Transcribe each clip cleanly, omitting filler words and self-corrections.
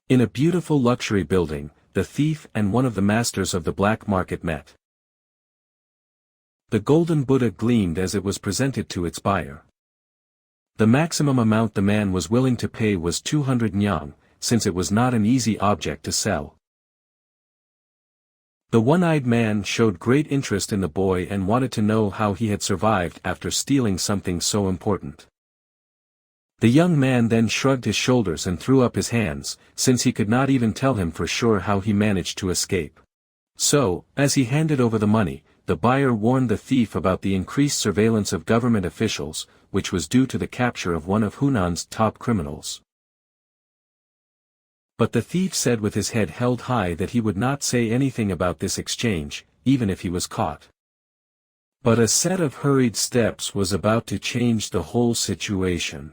In a beautiful luxury building, the thief and one of the masters of the black market met. The golden Buddha gleamed as it was presented to its buyer. The maximum amount the man was willing to pay was 200 nyang, since it was not an easy object to sell. The one-eyed man showed great interest in the boy and wanted to know how he had survived after stealing something so important. The young man then shrugged his shoulders and threw up his hands, since he could not even tell him for sure how he managed to escape. So, as he handed over the money, the buyer warned the thief about the increased surveillance of government officials, which was due to the capture of one of Hunan's top criminals. But the thief said with his head held high that he would not say anything about this exchange, even if he was caught. But a set of hurried steps was about to change the whole situation.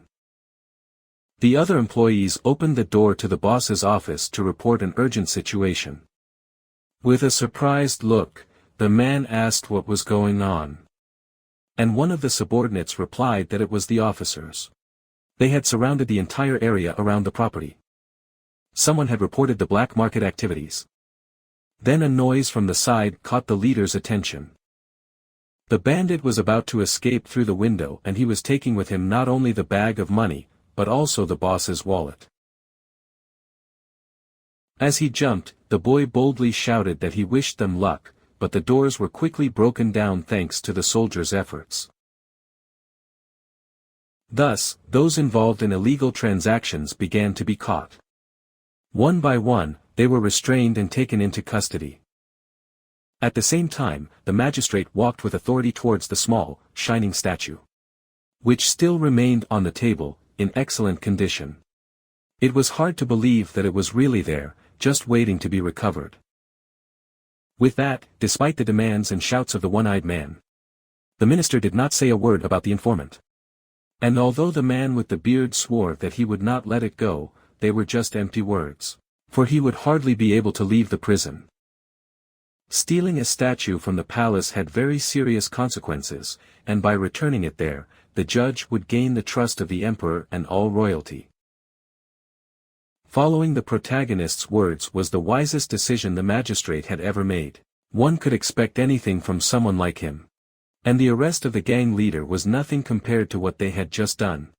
The other employees opened the door to the boss's office to report an urgent situation. With a surprised look, the man asked what was going on. And one of the subordinates replied that it was the officers. They had surrounded the entire area around the property. Someone had reported the black market activities. Then a noise from the side caught the leader's attention. The bandit was about to escape through the window and he was taking with him not only the bag of money, but also the boss's wallet. As he jumped, the boy boldly shouted that he wished them luck, but the doors were quickly broken down thanks to the soldiers' efforts. Thus, those involved in illegal transactions began to be caught. One by one, they were restrained and taken into custody. At the same time, the magistrate walked with authority towards the small, shining statue, which still remained on the table, in excellent condition. It was hard to believe that it was really there, just waiting to be recovered. With that, despite the demands and shouts of the one-eyed man, the minister did not say a word about the informant. And although the man with the beard swore that he would not let it go, they were just empty words, for he would hardly be able to leave the prison. Stealing a statue from the palace had very serious consequences, and by returning it there, the judge would gain the trust of the emperor and all royalty. Following the protagonist's words was the wisest decision the magistrate had ever made. One could expect anything from someone like him. And the arrest of the gang leader was nothing compared to what they had just done.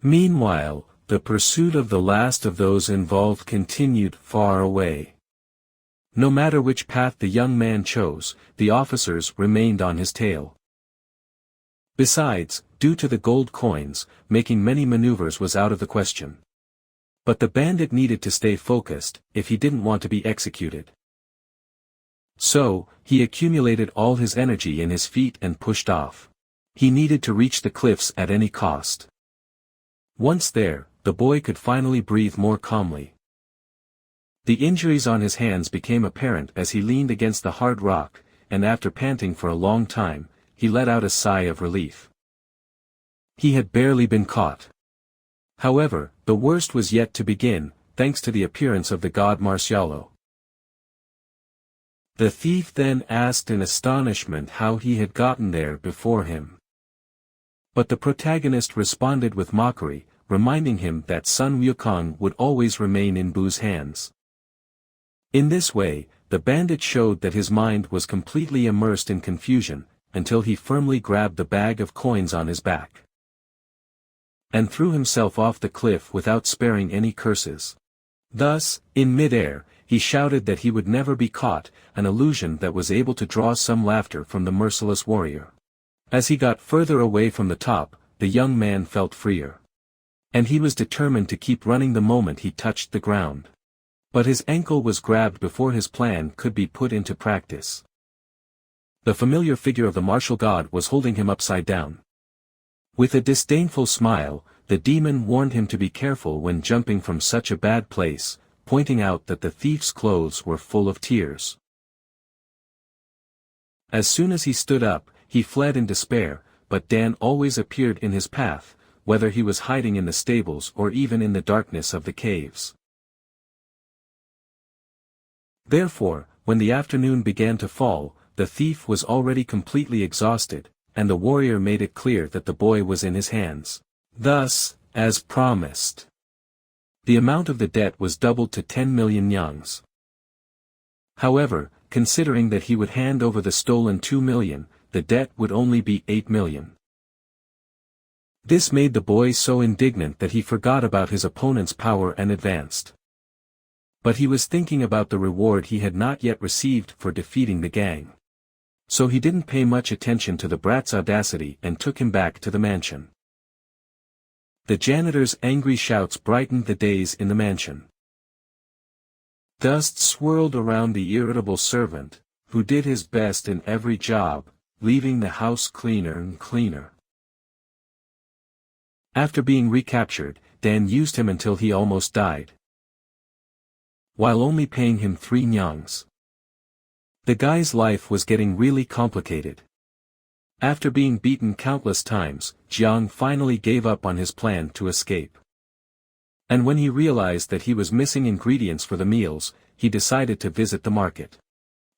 Meanwhile, the pursuit of the last of those involved continued far away. No matter which path the young man chose, the officers remained on his tail. Besides, due to the gold coins, making many maneuvers was out of the question. But the bandit needed to stay focused, if he didn't want to be executed. So, he accumulated all his energy in his feet and pushed off. He needed to reach the cliffs at any cost. Once there, the boy could finally breathe more calmly. The injuries on his hands became apparent as he leaned against the hard rock, and after panting for a long time, he let out a sigh of relief. He had barely been caught. However, the worst was yet to begin, thanks to the appearance of the god Marcialo. The thief then asked in astonishment how he had gotten there before him. But the protagonist responded with mockery, reminding him that Sun Wukong would always remain in Bu's hands. In this way, the bandit showed that his mind was completely immersed in confusion, until he firmly grabbed the bag of coins on his back and threw himself off the cliff without sparing any curses. Thus, in mid-air, he shouted that he would never be caught, an illusion that was able to draw some laughter from the merciless warrior. As he got further away from the top, the young man felt freer. And he was determined to keep running the moment he touched the ground. But his ankle was grabbed before his plan could be put into practice. The familiar figure of the martial god was holding him upside down. With a disdainful smile, the demon warned him to be careful when jumping from such a bad place, pointing out that the thief's clothes were full of tears. As soon as he stood up, he fled in despair, but Dan always appeared in his path, whether he was hiding in the stables or even in the darkness of the caves. Therefore, when the afternoon began to fall, the thief was already completely exhausted, and the warrior made it clear that the boy was in his hands. Thus, as promised, The amount of the debt was doubled to 10 million yongs. However, considering that he would hand over the stolen 2 million, the debt would only be 8 million. This made the boy so indignant that he forgot about his opponent's power and advanced. But he was thinking about the reward he had not yet received for defeating the gang. So he didn't pay much attention to the brat's audacity and took him back to the mansion. The janitor's angry shouts brightened the days in the mansion. Dust swirled around the irritable servant, who did his best in every job, leaving the house cleaner and cleaner. After being recaptured, Dan used him until he almost died, while only paying him 3 nyongs. The guy's life was getting really complicated. After being beaten countless times, Jiang finally gave up on his plan to escape. And when he realized that he was missing ingredients for the meals, he decided to visit the market.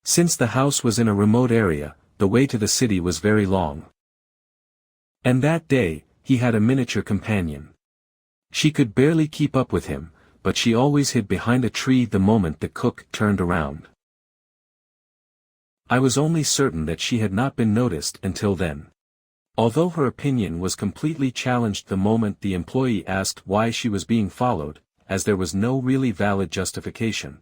Since the house was in a remote area, the way to the city was very long. And that day, he had a miniature companion. She could barely keep up with him, but she always hid behind a tree the moment the cook turned around. I was only certain that she had not been noticed until then. Although her opinion was completely challenged the moment the employee asked why she was being followed, as there was no really valid justification.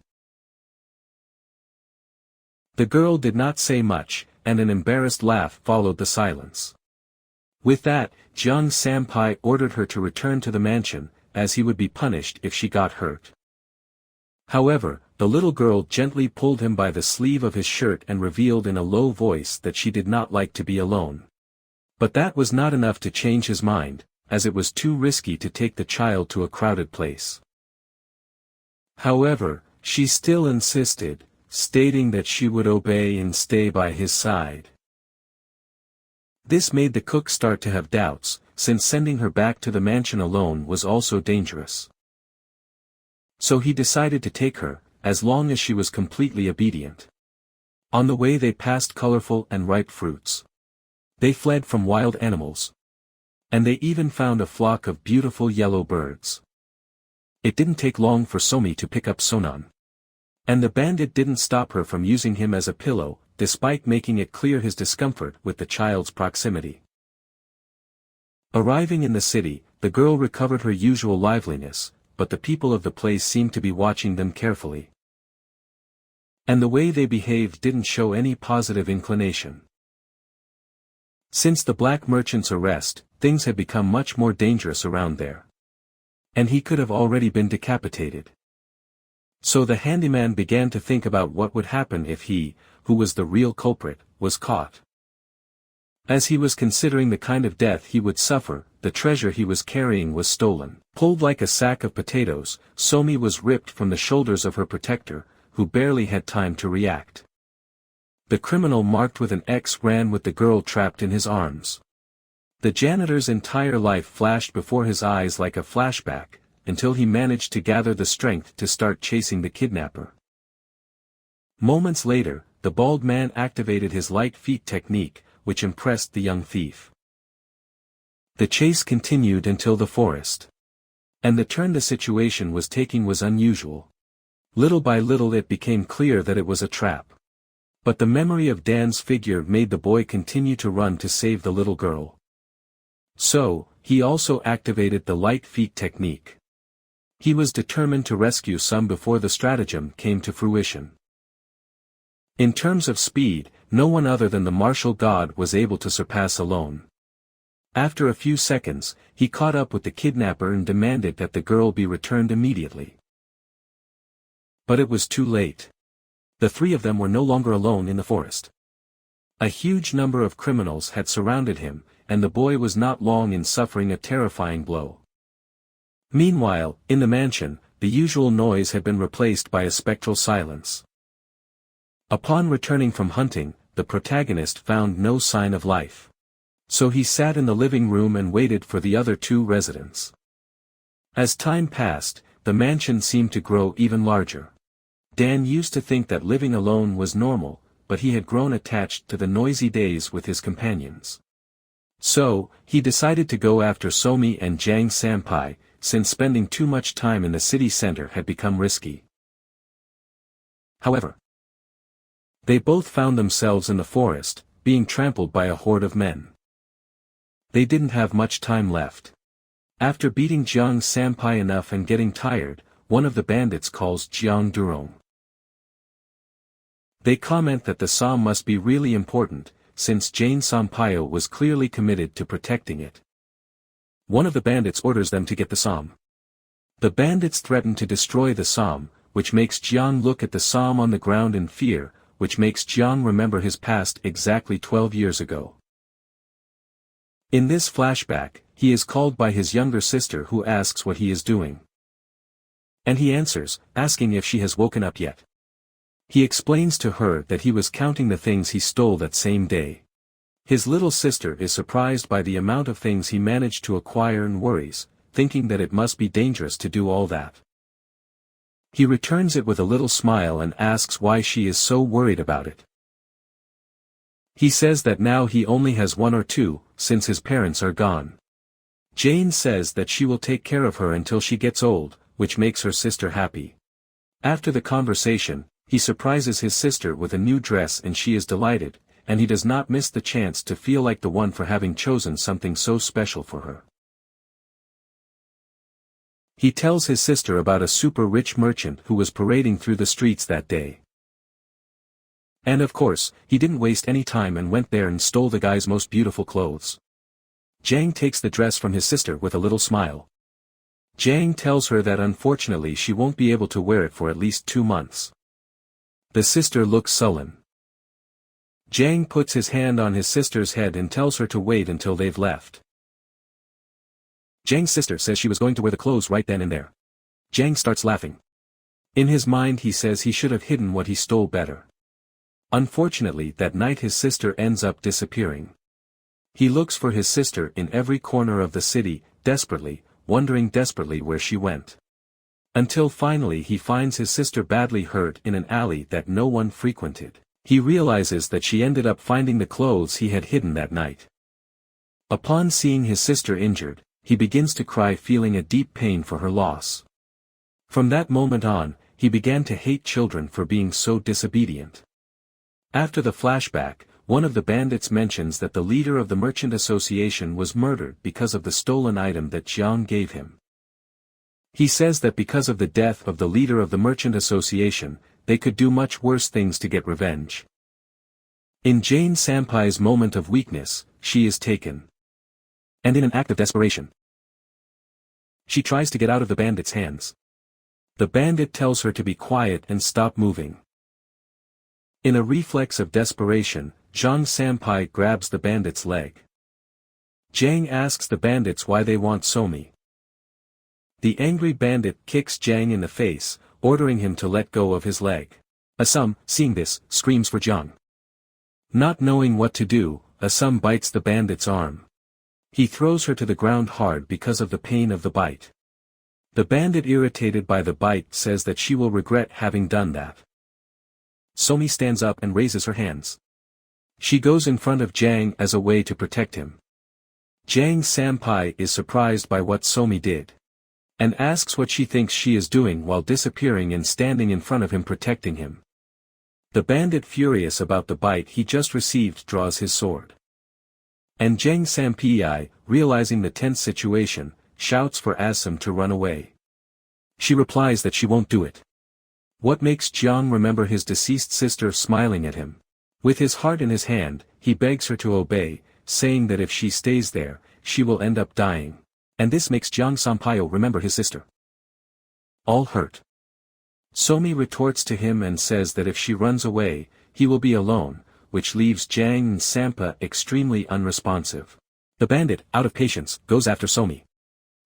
The girl did not say much, and an embarrassed laugh followed the silence. With that, Jiang Sampai ordered her to return to the mansion, as he would be punished if she got hurt. However, the little girl gently pulled him by the sleeve of his shirt and revealed in a low voice that she did not like to be alone. But that was not enough to change his mind, as it was too risky to take the child to a crowded place. However, she still insisted, stating that she would obey and stay by his side. This made the cook start to have doubts, since sending her back to the mansion alone was also dangerous. So he decided to take her, as long as she was completely obedient. On the way they passed colorful and ripe fruits. They fled from wild animals. And they even found a flock of beautiful yellow birds. It didn't take long for Somi to pick up Sonan. And the bandit didn't stop her from using him as a pillow, despite making it clear his discomfort with the child's proximity. Arriving in the city, the girl recovered her usual liveliness, but the people of the place seemed to be watching them carefully. And the way they behaved didn't show any positive inclination. Since the black merchant's arrest, things had become much more dangerous around there. And he could have already been decapitated. So the handyman began to think about what would happen if he, who was the real culprit, was caught. As he was considering the kind of death he would suffer, the treasure he was carrying was stolen. Pulled like a sack of potatoes, Somi was ripped from the shoulders of her protector, who barely had time to react. The criminal marked with an X ran with the girl trapped in his arms. The janitor's entire life flashed before his eyes like a flashback, until he managed to gather the strength to start chasing the kidnapper. Moments later, the bald man activated his light feet technique, which impressed the young thief. The chase continued until the forest. And the turn the situation was taking was unusual. Little by little it became clear that it was a trap. But the memory of Dan's figure made the boy continue to run to save the little girl. So, he also activated the light feet technique. He was determined to rescue some before the stratagem came to fruition. In terms of speed, no one other than the martial god was able to surpass alone. After a few seconds, he caught up with the kidnapper and demanded that the girl be returned immediately. But it was too late. The three of them were no longer alone in the forest. A huge number of criminals had surrounded him, and the boy was not long in suffering a terrifying blow. Meanwhile, in the mansion, the usual noise had been replaced by a spectral silence. Upon returning from hunting, the protagonist found no sign of life. So he sat in the living room and waited for the other two residents. As time passed, the mansion seemed to grow even larger. Dan used to think that living alone was normal, but he had grown attached to the noisy days with his companions. So, he decided to go after Somi and Jiang Sampai, since spending too much time in the city center had become risky. However, they both found themselves in the forest, being trampled by a horde of men. They didn't have much time left. After beating Jiang Sampai enough and getting tired, one of the bandits calls Jiang Durong. They comment that the psalm must be really important, since Jane Sampaio was clearly committed to protecting it. One of the bandits orders them to get the psalm. The bandits threaten to destroy the psalm, which makes Jiang look at the psalm on the ground in fear, which makes Jiang remember his past exactly 12 years ago. In this flashback, he is called by his younger sister who asks what he is doing. And he answers, asking if she has woken up yet. He explains to her that he was counting the things he stole that same day. His little sister is surprised by the amount of things he managed to acquire and worries, thinking that it must be dangerous to do all that. He returns it with a little smile and asks why she is so worried about it. He says that now he only has one or two, since his parents are gone. Jane says that she will take care of her until she gets old, which makes her sister happy. After the conversation, he surprises his sister with a new dress and she is delighted, and he does not miss the chance to feel like the one for having chosen something so special for her. He tells his sister about a super rich merchant who was parading through the streets that day. And of course, he didn't waste any time and went there and stole the guy's most beautiful clothes. Jiang takes the dress from his sister with a little smile. Jiang tells her that unfortunately she won't be able to wear it for at least 2 months. The sister looks sullen. Jiang puts his hand on his sister's head and tells her to wait until they've left. Jiang's sister says she was going to wear the clothes right then and there. Jiang starts laughing. In his mind he says he should have hidden what he stole better. Unfortunately that night his sister ends up disappearing. He looks for his sister in every corner of the city, desperately, wondering desperately where she went. Until finally he finds his sister badly hurt in an alley that no one frequented. He realizes that she ended up finding the clothes he had hidden that night. Upon seeing his sister injured, he begins to cry, feeling a deep pain for her loss. From that moment on, he began to hate children for being so disobedient. After the flashback, one of the bandits mentions that the leader of the merchant association was murdered because of the stolen item that Jiang gave him. He says that because of the death of the leader of the merchant association, they could do much worse things to get revenge. In Jane Sampai's moment of weakness, she is taken. And in an act of desperation, she tries to get out of the bandit's hands. The bandit tells her to be quiet and stop moving. In a reflex of desperation, Jiang Sampai grabs the bandit's leg. Jiang asks the bandits why they want Somi. The angry bandit kicks Jiang in the face, ordering him to let go of his leg. Asum, seeing this, screams for Jiang. Not knowing what to do, Asum bites the bandit's arm. He throws her to the ground hard because of the pain of the bite. The bandit, irritated by the bite, says that she will regret having done that. Somi stands up and raises her hands. She goes in front of Jiang as a way to protect him. Jiang Sampai is surprised by what Somi did, and asks what she thinks she is doing while disappearing and standing in front of him protecting him. The bandit, furious about the bite he just received, draws his sword. And Jiang Sampai, realizing the tense situation, shouts for Asum to run away. She replies that she won't do it. What makes Jiang remember his deceased sister smiling at him? With his heart in his hand, he begs her to obey, saying that if she stays there, she will end up dying. And this makes Jiang Sampaio remember his sister. All hurt. Somi retorts to him and says that if she runs away, he will be alone, which leaves Jiang and Sampa extremely unresponsive. The bandit, out of patience, goes after Somi,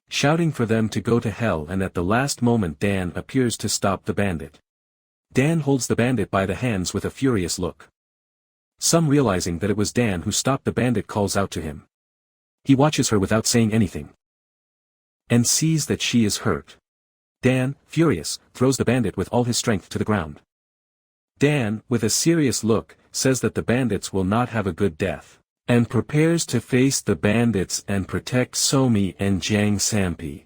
shouting for them to go to hell, and at the last moment Dan appears to stop the bandit. Dan holds the bandit by the hands with a furious look. Some, realizing that it was Dan who stopped the bandit, calls out to him. He watches her without saying anything, and sees that she is hurt. Dan, furious, throws the bandit with all his strength to the ground. Dan, with a serious look, says that the bandits will not have a good death, and prepares to face the bandits and protect Somi and Jiang Sampai.